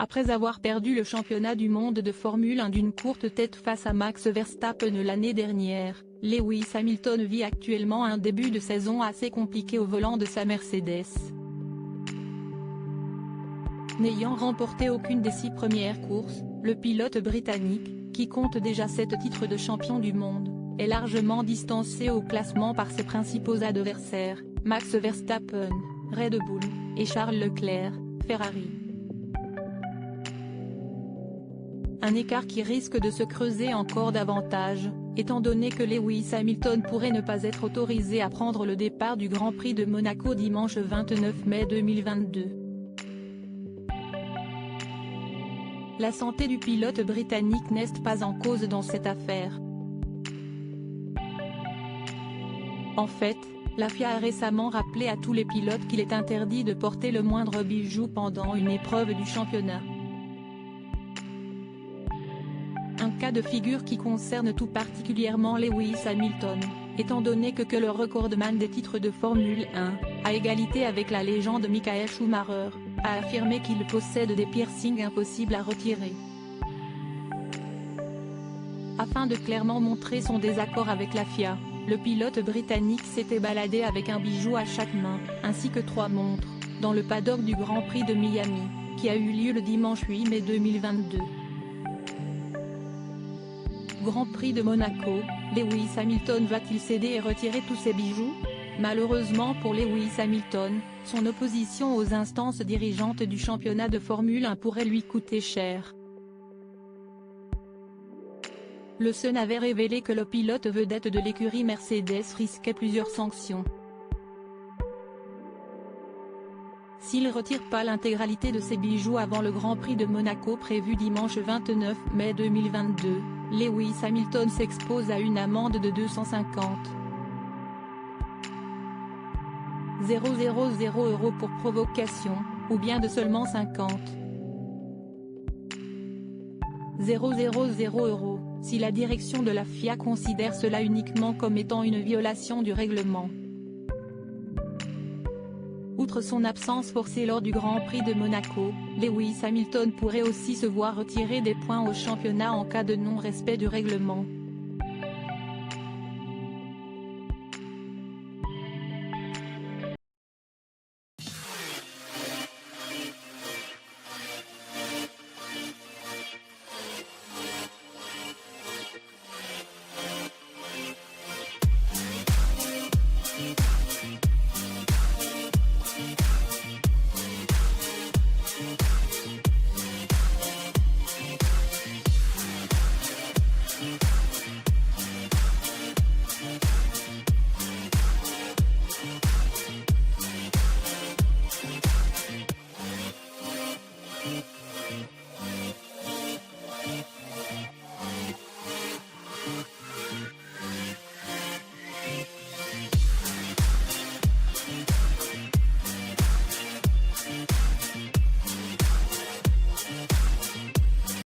Après avoir perdu le championnat du monde de Formule 1 d'une courte tête face à Max Verstappen l'année dernière, Lewis Hamilton vit actuellement un début de saison assez compliqué au volant de sa Mercedes. N'ayant remporté aucune des 6 premières courses, le pilote britannique, qui compte déjà 7 titres de champion du monde, est largement distancé au classement par ses principaux adversaires, Max Verstappen, Red Bull, et Charles Leclerc, Ferrari. Un écart qui risque de se creuser encore davantage, étant donné que Lewis Hamilton pourrait ne pas être autorisé à prendre le départ du Grand Prix de Monaco dimanche 29 mai 2022. La santé du pilote britannique n'est pas en cause dans cette affaire. En fait, la FIA a récemment rappelé à tous les pilotes qu'il est interdit de porter le moindre bijou pendant une épreuve du championnat. Un cas de figure qui concerne tout particulièrement Lewis Hamilton, étant donné que le recordman des titres de Formule 1, à égalité avec la légende Michael Schumacher, a affirmé qu'il possède des piercings impossibles à retirer. Afin de clairement montrer son désaccord avec la FIA, le pilote britannique s'était baladé avec un bijou à chaque main, ainsi que 3 montres, dans le paddock du Grand Prix de Miami, qui a eu lieu le dimanche 8 mai 2022. Grand Prix de Monaco, Lewis Hamilton va-t-il céder et retirer tous ses bijoux? Malheureusement pour Lewis Hamilton, son opposition aux instances dirigeantes du championnat de Formule 1 pourrait lui coûter cher. Le Sun avait révélé que le pilote vedette de l'écurie Mercedes risquait plusieurs sanctions. S'il ne retire pas l'intégralité de ses bijoux avant le Grand Prix de Monaco prévu dimanche 29 mai 2022, Lewis Hamilton s'expose à une amende de 250 000 € pour provocation, ou bien de seulement 50 000 € si la direction de la FIA considère cela uniquement comme étant une violation du règlement. Outre son absence forcée lors du Grand Prix de Monaco, Lewis Hamilton pourrait aussi se voir retirer des points au championnat en cas de non-respect du règlement.